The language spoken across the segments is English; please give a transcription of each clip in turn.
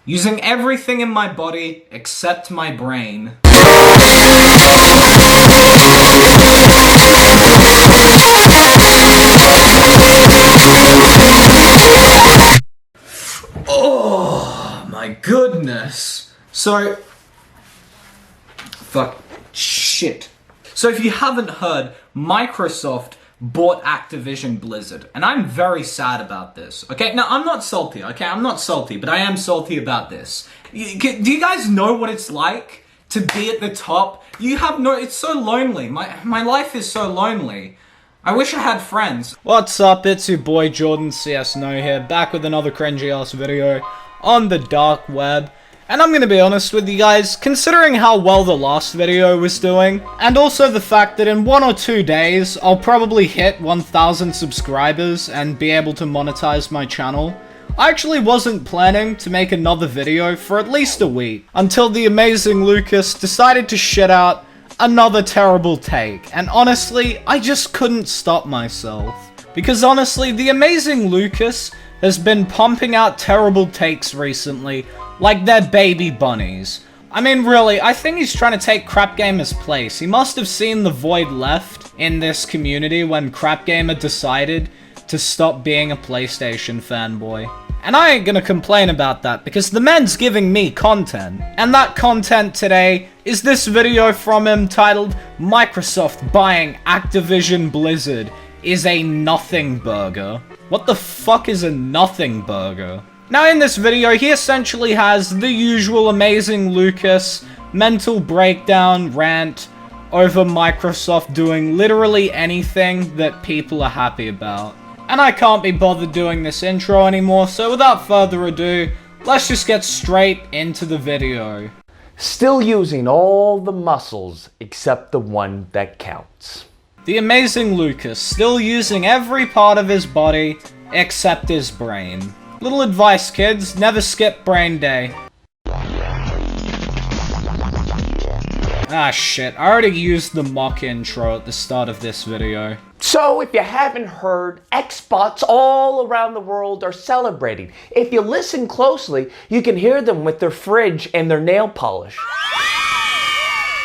using everything in my body except my brain. Oh my goodness. So if you haven't heard, Microsoft bought Activision Blizzard, and I'm very sad about this, okay? Now, I'm not salty, okay? I'm not salty, but I am salty about this. Do you guys know what it's like to be at the top? It's so lonely. My life is so lonely. I wish I had friends. What's up, it's your boy Jordan CS No here, back with another cringy ass video on the dark web. And I'm gonna be honest with you guys, considering how well the last video was doing, and also the fact that in 1 or 2 days, I'll probably hit 1,000 subscribers and be able to monetize my channel, I actually wasn't planning to make another video for at least a week, until the amazing Lucas decided to shit out another terrible take, and honestly, I just couldn't stop myself. Because honestly, the amazing Lucas has been pumping out terrible takes recently, like they're baby bunnies. I mean, really, I think he's trying to take Crap Gamer's place. He must have seen the void left in this community when Crap Gamer decided to stop being a PlayStation fanboy. And I ain't gonna complain about that, because the man's giving me content. And that content today is this video from him titled, Microsoft Buying Activision Blizzard is a Nothing Burger. What the fuck is a Nothing Burger? Now in this video, he essentially has the usual amazing Lucas mental breakdown rant over Microsoft doing literally anything that people are happy about. And I can't be bothered doing this intro anymore, so without further ado, let's just get straight into the video. Still using all the muscles except the one that counts. The amazing Lucas, still using every part of his body except his brain. Little advice, kids, never skip brain day. Ah shit, I already used the mock intro at the start of this video. So if you haven't heard, Xbots all around the world are celebrating. If you listen closely, you can hear them with their fridge and their nail polish.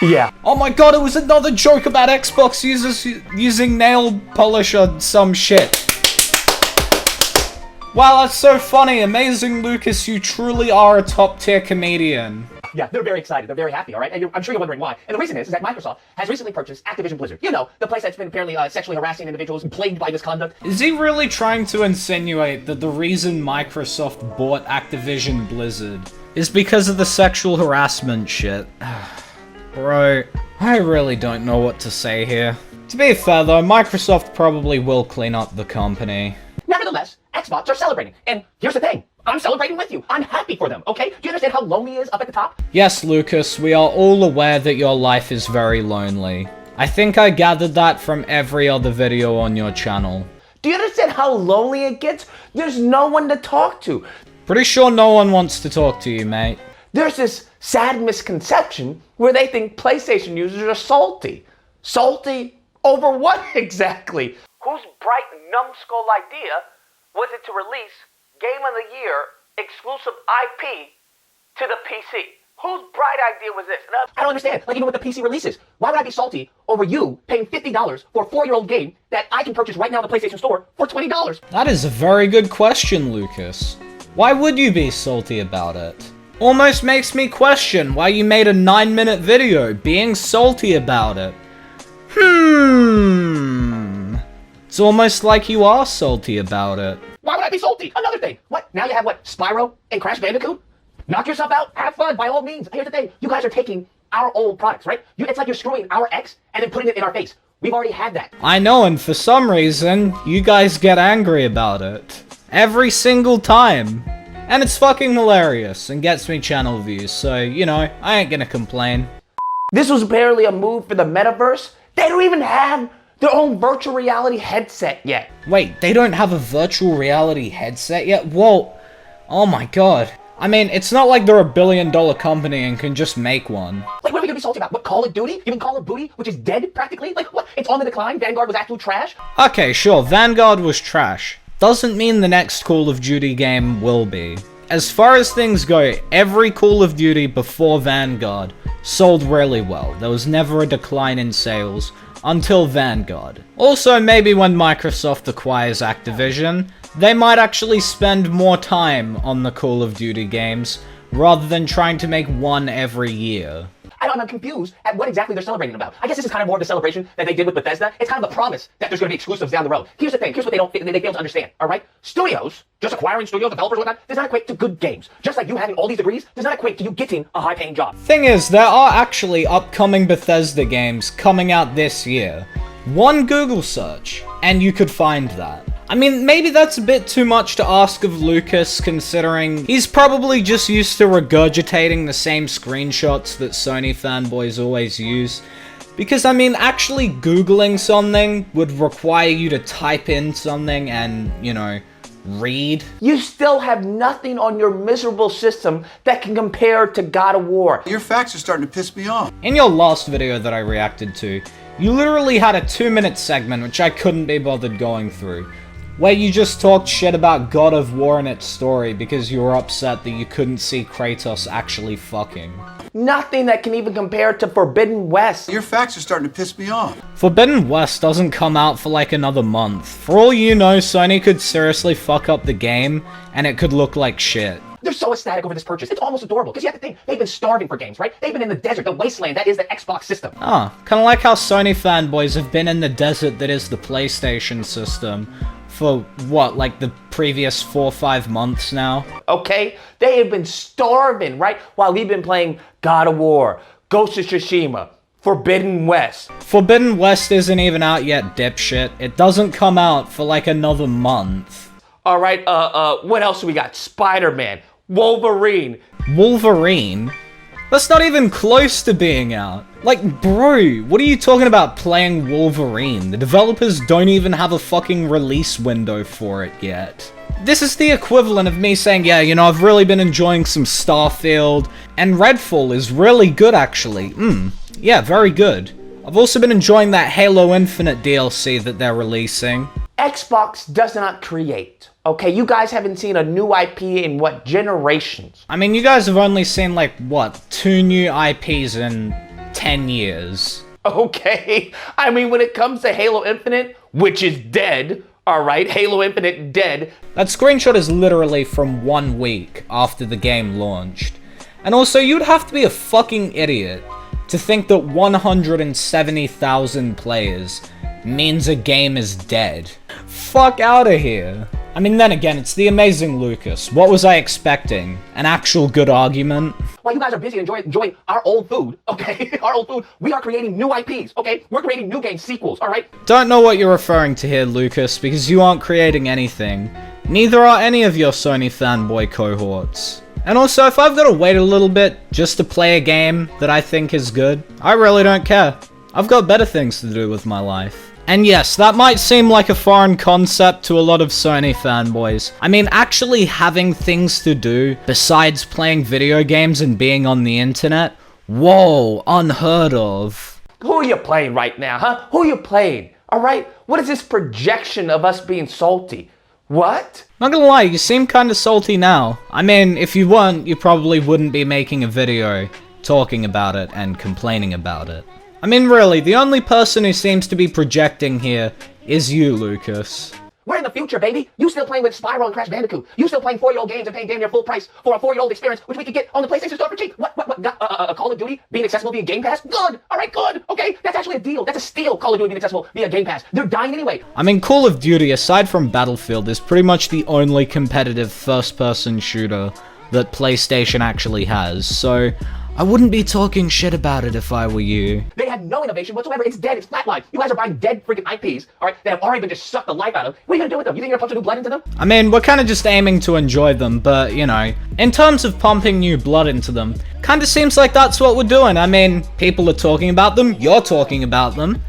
Yeah. Oh my god, it was another joke about Xbox users using nail polish or some shit. Wow, that's so funny. Amazing Lucas, you truly are a top tier comedian. Yeah, they're very excited. They're very happy, all right? And I'm sure you're wondering why. And the reason is that Microsoft has recently purchased Activision Blizzard. You know, the place that's been apparently sexually harassing individuals plagued by misconduct. Is he really trying to insinuate that the reason Microsoft bought Activision Blizzard is because of the sexual harassment shit? Bro, I really don't know what to say here. To be fair though, Microsoft probably will clean up the company. Nevertheless, Xbots are celebrating. And here's the thing. I'm celebrating with you. I'm happy for them, okay? Do you understand how lonely he is up at the top? Yes, Lucas, we are all aware that your life is very lonely. I think I gathered that from every other video on your channel. Do you understand how lonely it gets? There's no one to talk to. Pretty sure no one wants to talk to you, mate. There's this sad misconception where they think PlayStation users are salty. Salty over what exactly? Whose bright numbskull idea was it to release Game of the Year exclusive IP to the PC? Whose bright idea was this? I don't understand. Like, even with the PC releases, why would I be salty over you paying $50 for a 4-year-old game that I can purchase right now in the PlayStation Store for $20? That is a very good question, Lucas. Why would you be salty about it? Almost makes me question why you made a 9-minute video being salty about it. It's almost like you are salty about it. Why would I be salty? Another thing. What? Now you have what? Spyro and Crash Bandicoot? Knock yourself out. Have fun, by all means. Here's the thing. You guys are taking our old products, right? It's like you're screwing our ex and then putting it in our face. We've already had that. I know, and for some reason, you guys get angry about it. Every single time. And it's fucking hilarious and gets me channel views, so, you know, I ain't gonna complain. This was apparently a move for the metaverse. They don't even have their own virtual reality headset yet. Wait, they don't have a virtual reality headset yet? Whoa. Oh my god. I mean, it's not like they're a billion-dollar company and can just make one. Like, what are we gonna be salty about? What, Call of Duty? Even Call of Booty, which is dead, practically? Like, what? It's on the decline? Vanguard was absolute trash? Okay, sure, Vanguard was trash. Doesn't mean the next Call of Duty game will be. as far as things go, every Call of Duty before Vanguard sold really well. There was never a decline in sales until Vanguard. Also, maybe when Microsoft acquires Activision, they might actually spend more time on the Call of Duty games rather than trying to make one every year. I'm confused at what exactly they're celebrating about. I guess this is kind of more of the celebration that they did with Bethesda. It's kind of the promise that there's going to be exclusives down the road. Here's the thing. Here's what they fail to understand, all right? Studios, just acquiring studios, developers, whatnot, does not equate to good games. Just like you having all these degrees does not equate to you getting a high-paying job. Thing is, there are actually upcoming Bethesda games coming out this year. One Google search, and you could find that. I mean, maybe that's a bit too much to ask of Lucas, considering he's probably just used to regurgitating the same screenshots that Sony fanboys always use. Because, I mean, actually Googling something would require you to type in something and, you know, read. You still have nothing on your miserable system that can compare to God of War. Your facts are starting to piss me off. In your last video that I reacted to, you literally had a 2-minute segment which I couldn't be bothered going through, where you just talked shit about God of War and its story because you were upset that you couldn't see Kratos actually fucking. Nothing that can even compare to Forbidden West. Your facts are starting to piss me off. Forbidden West doesn't come out for like another month. For all you know, Sony could seriously fuck up the game and it could look like shit. They're so ecstatic over this purchase. It's almost adorable. Because you have to think, they've been starving for games, right? They've been in the desert, the wasteland that is the Xbox system. Ah, kinda like how Sony fanboys have been in the desert that is the PlayStation system for, what, like the previous 4 or 5 months now? Okay? They have been starving, right? While we've been playing God of War, Ghost of Tsushima, Forbidden West. Forbidden West isn't even out yet, dipshit. It doesn't come out for like another month. Alright, what else do we got? Spider-Man, Wolverine. Wolverine? That's not even close to being out. Like, bro, what are you talking about playing Wolverine? The developers don't even have a fucking release window for it yet. This is the equivalent of me saying, yeah, you know, I've really been enjoying some Starfield, and Redfall is really good, actually. Yeah, very good. I've also been enjoying that Halo Infinite DLC that they're releasing. Xbox does not create. Okay, you guys haven't seen a new IP in what, generations? I mean, you guys have only seen like, what, 2 new IPs in 10 years. Okay, I mean, when it comes to Halo Infinite, which is dead, alright, Halo Infinite dead. That screenshot is literally from 1 week after the game launched. And also, you'd have to be a fucking idiot to think that 170,000 players means a game is dead. Fuck out of here. I mean, then again, it's the amazing Lucas. What was I expecting? An actual good argument? While you guys are busy enjoying our old food, okay? Our old food, we are creating new IPs, okay? We're creating new game sequels, alright? Don't know what you're referring to here, Lucas, because you aren't creating anything. Neither are any of your Sony fanboy cohorts. And also, if I've got to wait a little bit just to play a game that I think is good, I really don't care. I've got better things to do with my life. And yes, that might seem like a foreign concept to a lot of Sony fanboys. I mean, actually having things to do besides playing video games and being on the internet? Whoa, unheard of. Who are you playing right now, huh? Who are you playing? Alright? What is this projection of us being salty? What? Not gonna lie, you seem kinda salty now. I mean, if you weren't, you probably wouldn't be making a video talking about it and complaining about it. I mean, really, the only person who seems to be projecting here is you, Lucas. We're in the future, baby. You still playing with Spyro and Crash Bandicoot. You still playing 4-year-old games and paying damn near full price for a 4-year-old experience, which we could get on the PlayStation Store for cheap. What? Call of Duty being accessible via Game Pass? Good. All right, good. Okay, that's actually a deal. That's a steal. Call of Duty being accessible via Game Pass. They're dying anyway. I mean, Call of Duty, aside from Battlefield, is pretty much the only competitive first-person shooter that PlayStation actually has, so I wouldn't be talking shit about it if I were you. They have no innovation whatsoever. It's dead. It's flatlined. You guys are buying dead freaking IPs, all right, that have already been just sucked the life out of. What are you gonna do with them? You think you're gonna pump some new blood into them? I mean, we're kind of just aiming to enjoy them, but, you know, in terms of pumping new blood into them, kind of seems like that's what we're doing. I mean, people are talking about them, you're talking about them.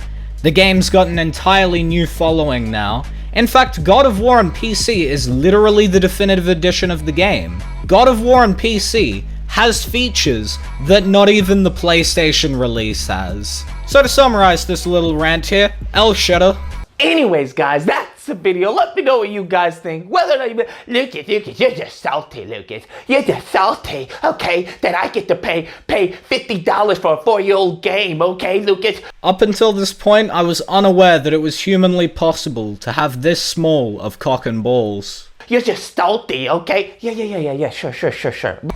The game's got an entirely new following now. In fact, God of War on PC is literally the definitive edition of the game. God of War on PC has features that not even the PlayStation release has. So to summarize this little rant here, L Shutter. Anyways, guys, that's the video. Let me know what you guys think. Whether or not you... Lucas, you're just salty, Lucas. You're just salty, okay? That I get to pay $50 for a 4-year-old game, okay, Lucas? Up until this point, I was unaware that it was humanly possible to have this small of cock and balls. You're just salty, okay? Yeah, sure.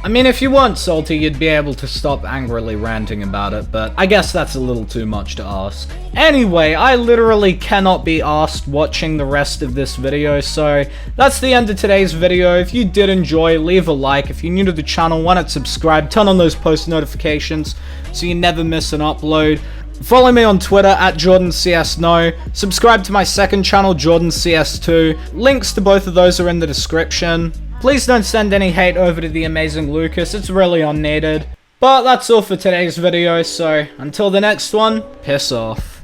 I mean, if you weren't salty, you'd be able to stop angrily ranting about it, but I guess that's a little too much to ask. Anyway, I literally cannot be asked watching the rest of this video, so that's the end of today's video. If you did enjoy, leave a like. If you're new to the channel, why not subscribe? Turn on those post notifications so you never miss an upload. Follow me on Twitter at JordanCSNo. Subscribe to my second channel, JordanCS2. Links to both of those are in the description. Please don't send any hate over to the amazing Lucas, it's really unneeded. But that's all for today's video, so until the next one, piss off.